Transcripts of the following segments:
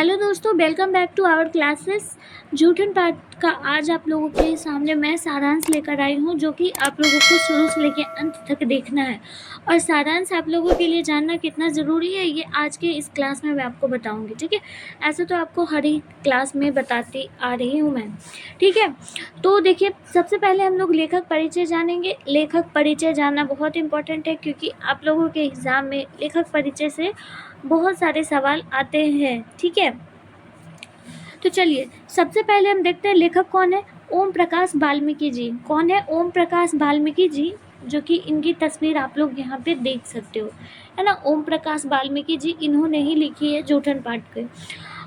Hello दोस्तों, welcome back to our classes. जूठन पाठ का आज आप लोगों के सामने मैं सारांश लेकर आई हूँ, जो कि आप लोगों को शुरू से लेकर अंत तक देखना है। और सारांश आप लोगों के लिए जानना कितना ज़रूरी है, ये आज के इस क्लास में मैं आपको बताऊँगी। ठीक है, ऐसे तो आपको हर एक क्लास में बताती आ रही हूँ मैं। ठीक है, तो देखिए, सबसे पहले हम लोग लेखक परिचय जानेंगे। लेखक परिचय जानना बहुत इंपॉर्टेंट है, क्योंकि आप लोगों के एग्ज़ाम में लेखक परिचय से बहुत सारे सवाल आते हैं। ठीक है, तो चलिए सबसे पहले हम देखते हैं लेखक कौन है। ओम प्रकाश वाल्मीकि जी। कौन है? ओम प्रकाश वाल्मीकि जी, जो कि इनकी तस्वीर आप लोग यहाँ पे देख सकते हो, है ना। ओम प्रकाश वाल्मीकि जी, इन्होंने ही लिखी है जूठन पाठ के।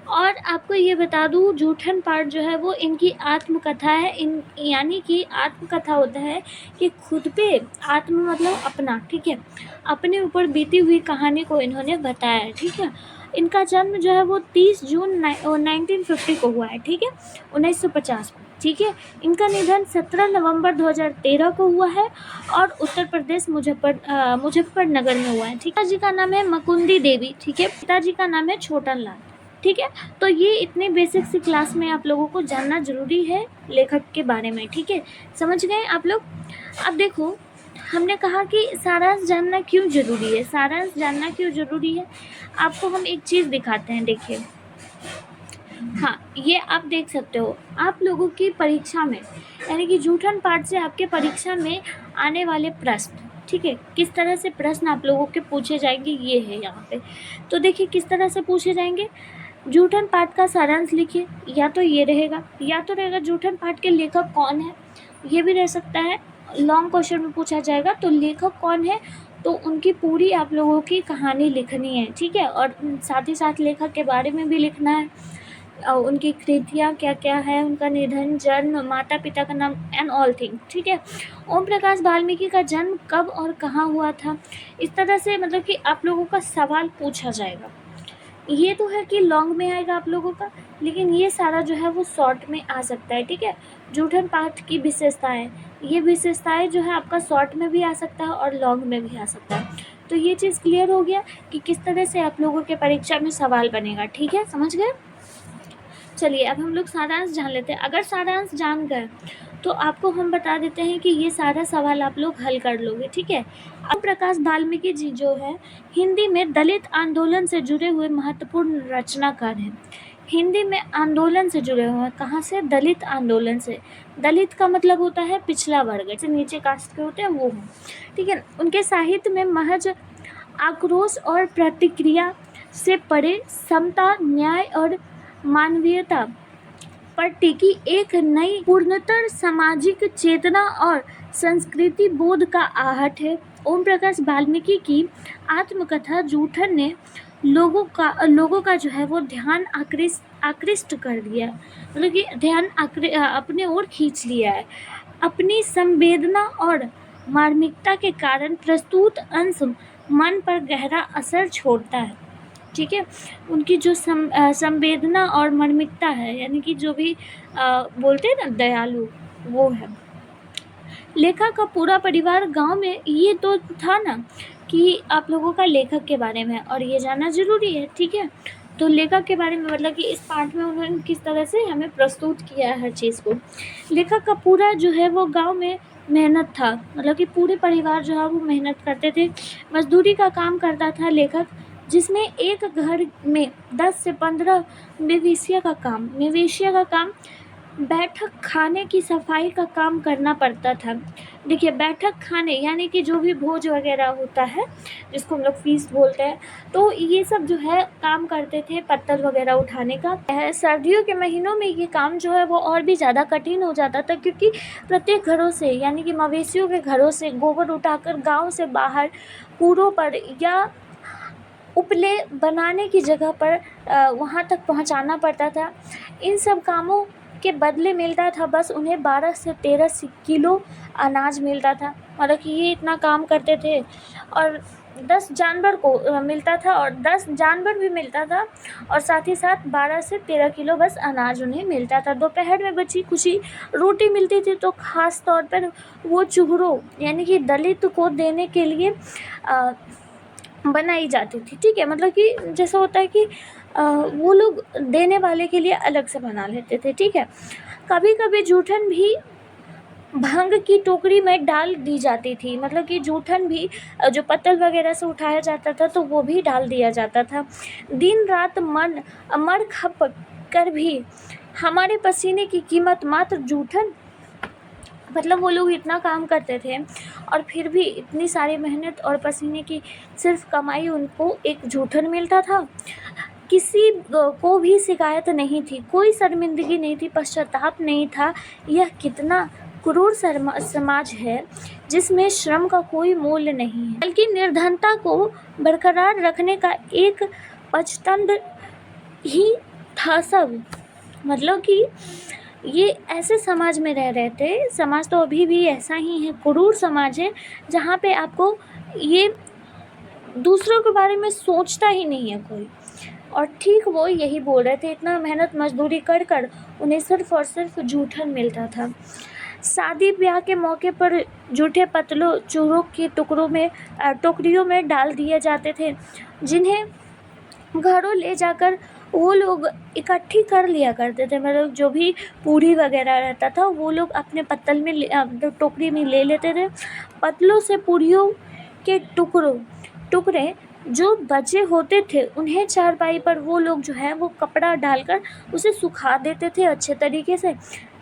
और आपको ये बता दूँ, जूठन पाठ जो है वो इनकी आत्मकथा है। यानी कि आत्मकथा होता है कि खुद पे, आत्म मतलब अपना, ठीक है, अपने ऊपर बीती हुई कहानी को इन्होंने बताया है। ठीक है, इनका जन्म जो है वो 30 जून 1950 को हुआ है। ठीक है, 1950 को। ठीक है, इनका निधन 17 नवंबर 2013 को हुआ है और उत्तर प्रदेश मुजफ्फरनगर में हुआ है। ठीक है, पिताजी का नाम है मुकुंदी देवी। ठीक है, पिताजी का नाम है छोटन लाल। ठीक है, तो ये इतने बेसिक सी क्लास में आप लोगों को जानना जरूरी है लेखक के बारे में। ठीक है, समझ गए आप लोग। अब देखो, हमने कहा कि सारांश जानना क्यों ज़रूरी है। सारांश जानना क्यों ज़रूरी है, आपको हम एक चीज़ दिखाते हैं। देखिए, हाँ, ये आप देख सकते हो आप लोगों की परीक्षा में, यानी कि जूठन पाठ से आपके परीक्षा में आने वाले प्रश्न। ठीक है, किस तरह से प्रश्न आप लोगों के पूछे जाएंगे, ये है यहाँ पे। तो देखिए किस तरह से पूछे जाएंगे। जूठन पाठ का सारांश लिखिए, या तो ये रहेगा, या तो रहेगा जूठन पाठ के लेखक कौन है, ये भी रह सकता है। लॉन्ग क्वेश्चन में पूछा जाएगा तो लेखक कौन है, तो उनकी पूरी आप लोगों की कहानी लिखनी है। ठीक है, और साथ ही साथ लेखक के बारे में भी लिखना है, और उनकी कृतियाँ क्या क्या है, उनका निधन, जन्म, माता पिता का नाम एंड ऑल थिंग। ठीक है, ओम प्रकाश वाल्मीकि का जन्म कब और कहाँ हुआ था, इस तरह से मतलब कि आप लोगों का सवाल पूछा जाएगा। ये तो है कि लॉन्ग में आएगा आप लोगों का, लेकिन ये सारा जो है वो शॉर्ट में आ सकता है। ठीक है, जूठन पाठ की विशेषताएं, ये विशेषताएं जो है आपका शॉर्ट में भी आ सकता है और लॉन्ग में भी आ सकता है। तो ये चीज़ क्लियर हो गया कि किस तरह से आप लोगों के परीक्षा में सवाल बनेगा। ठीक है, समझ गए। चलिए अब हम लोग सारांश जान लेते हैं। अगर सारांश जान गए तो आपको हम बता देते हैं कि ये सारा सवाल आप लोग हल कर लोगे। ठीक है, ओम प्रकाश वाल्मीकि जी जो है हिंदी में दलित आंदोलन से जुड़े हुए महत्वपूर्ण रचनाकार हैं। हिंदी में आंदोलन से जुड़े हुए हैं, कहाँ से? दलित आंदोलन से। दलित का मतलब होता है पिछड़ा वर्ग, जैसे नीचे कास्ट के होते हैं वो हैं। ठीक है, उनके साहित्य में महज आक्रोश और प्रतिक्रिया से परे समता, न्याय और मानवीयता पर टिकी एक नई पूर्णतर सामाजिक चेतना और संस्कृति बोध का आहट है। ओम प्रकाश वाल्मीकि की आत्मकथा जूठन ने लोगों का जो है वो ध्यान आकृष्ट कर दिया, मतलब कि ध्यान अपने ओर खींच लिया है। अपनी संवेदना और मार्मिकता के कारण प्रस्तुत अंश मन पर गहरा असर छोड़ता है। ठीक है, उनकी जो संवेदना और मर्मिकता है, यानी कि जो भी बोलते हैं ना दयालु, वो है। लेखक का पूरा परिवार गांव में, ये तो था ना कि आप लोगों का लेखक के बारे में, और ये जानना जरूरी है। ठीक है, तो लेखक के बारे में मतलब कि इस पाठ में उन्होंने किस तरह से हमें प्रस्तुत किया है हर चीज़ को। लेखक का पूरा जो है वो गाँव में मेहनत था, मतलब कि पूरे परिवार जो है वो मेहनत करते थे, मजदूरी का काम करता था लेखक, जिसमें एक घर में 10 से 15 मवेशियों का काम, बैठक खाने की सफाई का काम करना पड़ता था। देखिए, बैठक खाने यानी कि जो भी भोज वगैरह होता है, जिसको हम लोग फीस्ट बोलते हैं, तो ये सब जो है काम करते थे, पत्थर वगैरह उठाने का। सर्दियों के महीनों में ये काम जो है वो और भी ज़्यादा कठिन हो जाता था, क्योंकि प्रत्येक घरों से, यानी कि मवेशियों के घरों से गोबर उठाकर गाँव से बाहर कूड़ों पर या उपले बनाने की जगह पर वहाँ तक पहुँचाना पड़ता था। इन सब कामों के बदले मिलता था बस उन्हें 12 से 13 किलो अनाज मिलता था, मतलब कि ये इतना काम करते थे। और 10 जानवर को मिलता था, और 10 जानवर भी मिलता था, और साथ ही साथ 12 से 13 किलो बस अनाज उन्हें मिलता था। दोपहर में बची खुची रोटी मिलती थी, तो ख़ास तौर पर वो चूहरों यानी कि दलित को देने के लिए बनाई जाती थी। ठीक है, मतलब कि जैसा होता है कि वो लोग देने वाले के लिए अलग से बना लेते थे, ठीक है। कभी कभी जूठन भी भांग की टोकरी में डाल दी जाती थी, मतलब कि जूठन भी जो पत्तल वगैरह से उठाया जाता था तो वो भी डाल दिया जाता था। दिन रात मर खप कर भी हमारे पसीने की कीमत मात्र जूठन, मतलब वो लोग इतना काम करते थे और फिर भी इतनी सारी मेहनत और पसीने की सिर्फ कमाई उनको एक जूठन मिलता था। किसी को भी शिकायत नहीं थी, कोई शर्मिंदगी नहीं थी, पश्चाताप नहीं था। यह कितना क्रूर समाज है जिसमें श्रम का कोई मूल्य नहीं है, बल्कि निर्धनता को बरकरार रखने का एक पंचतंत्र ही था सब। मतलब कि ये ऐसे समाज में रह रहे थे, समाज तो अभी भी ऐसा ही है, क्रूर समाज है जहाँ पे आपको ये दूसरों के बारे में सोचता ही नहीं है कोई। और ठीक वो यही बोल रहे थे, इतना मेहनत मजदूरी कर कर उन्हें सिर्फ और सिर्फ जूठन मिलता था। शादी ब्याह के मौके पर जूठे पतलों चूरों के टोकरियों में डाल दिए जाते थे, जिन्हें घरों ले जाकर वो लोग इकट्ठी कर लिया करते थे। मतलब जो भी पूरी वगैरह रहता था वो लोग अपने पत्तल में टोकरी में ले लेते थे। पतलों से पूरियों के टुकड़े जो बचे होते थे उन्हें चारपाई पर वो लोग जो है वो कपड़ा डालकर उसे सुखा देते थे अच्छे तरीके से।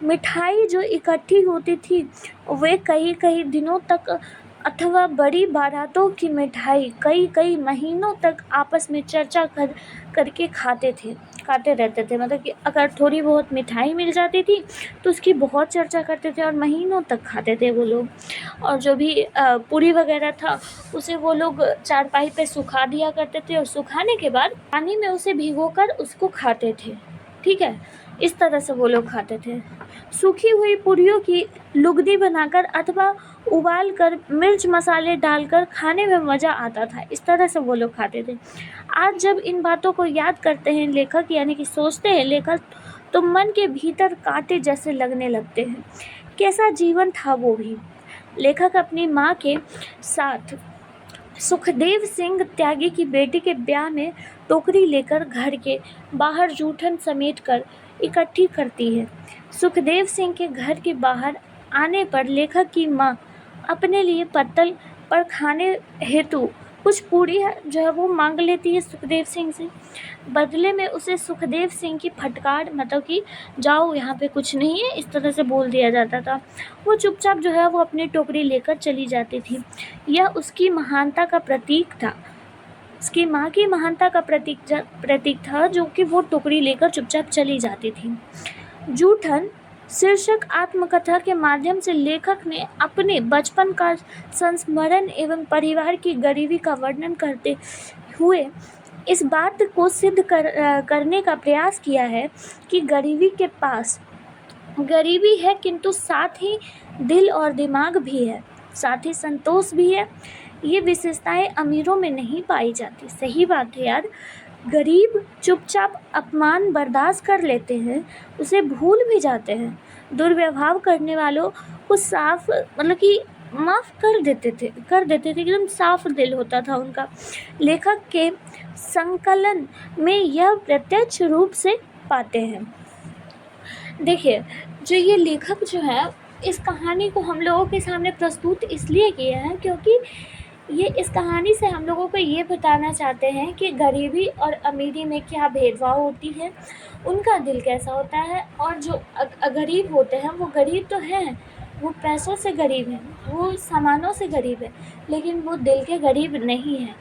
मिठाई जो इकट्ठी होती थी वे कई कई दिनों तक अथवा बड़ी बारातों की मिठाई कई कई महीनों तक आपस में चर्चा करके खाते रहते थे। मतलब कि अगर थोड़ी बहुत मिठाई मिल जाती थी तो उसकी बहुत चर्चा करते थे और महीनों तक खाते थे वो लोग। और जो भी पूरी वगैरह था उसे वो लोग चारपाई पे सुखा दिया करते थे और सुखाने के बाद पानी में उसे भिगोकर उसको खाते थे, ठीक है। इस तरह से वो लोग खाते थे। सूखी हुई पूरियों की लुगदी बनाकर अथवा उबाल कर मिर्च मसाले डालकर खाने में मज़ा आता था। इस तरह से वो लोग खाते थे। आज जब इन बातों को याद करते हैं लेखक, यानी कि सोचते हैं लेखक, तो मन के भीतर कांटे जैसे लगने लगते हैं। कैसा जीवन था वो भी। लेखक अपनी माँ के साथ सुखदेव सिंह त्यागी की बेटी के ब्याह में टोकरी लेकर घर के बाहर जूठन समेट कर इकट्ठी करती है। सुखदेव सिंह के घर के बाहर आने पर लेखक की माँ अपने लिए पत्तल पर खाने हेतु कुछ पूरी जो है वो मांग लेती है सुखदेव सिंह से। बदले में उसे सुखदेव सिंह की फटकार, मतलब कि जाओ यहाँ पे कुछ नहीं है, इस तरह से बोल दिया जाता था। वो चुपचाप जो है वो अपनी टोकरी लेकर चली जाती थी। यह उसकी महानता का प्रतीक था, उसकी माँ की महानता का प्रतीक था, जो कि वो टोकरी लेकर चुपचाप चली जाती थी। जूठन शीर्षक आत्मकथा के माध्यम से लेखक ने अपने बचपन का संस्मरण एवं परिवार की गरीबी का वर्णन करते हुए इस बात को सिद्ध करने का प्रयास किया है कि गरीबी है किंतु साथ ही दिल और दिमाग भी है, साथ ही संतोष भी है। ये विशेषताएं अमीरों में नहीं पाई जाती। सही बात है यार, गरीब चुपचाप अपमान बर्दाश्त कर लेते हैं, उसे भूल भी जाते हैं। दुर्व्यवहार करने वालों को साफ, मतलब कि माफ़ कर देते थे, एकदम साफ दिल होता था उनका। लेखक के संकलन में यह प्रत्यक्ष रूप से पाते हैं। देखिए, जो ये लेखक जो है इस कहानी को हम लोगों के सामने प्रस्तुत इसलिए किया है क्योंकि ये इस कहानी से हम लोगों को ये बताना चाहते हैं कि गरीबी और अमीरी में क्या भेदभाव होती है, उनका दिल कैसा होता है। और जो गरीब होते हैं वो गरीब तो हैं, वो पैसों से गरीब हैं, वो सामानों से गरीब है, लेकिन वो दिल के गरीब नहीं हैं।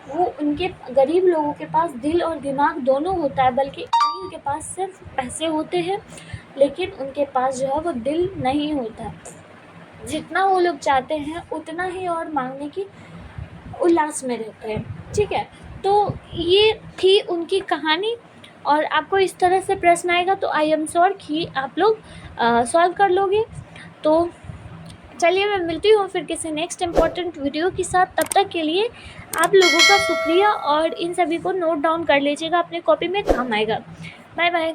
वो उनके गरीब लोगों के पास दिल और दिमाग दोनों होता है, बल्कि अमीर के पास सिर्फ पैसे होते हैं, लेकिन उनके पास जो है वो दिल नहीं होता। जितना वो लोग चाहते हैं उतना ही और मांगने की उल्लास में रहते हैं, ठीक है। तो ये थी उनकी कहानी। और आपको इस तरह से प्रश्न आएगा तो आई एम श्योर कि आप लोग सॉल्व कर लोगे। तो चलिए, मैं मिलती हूँ फिर किसी नेक्स्ट इम्पोर्टेंट वीडियो के साथ। तब तक के लिए आप लोगों का शुक्रिया, और इन सभी को नोट डाउन कर लीजिएगा, अपने कॉपी में काम आएगा। Bye bye.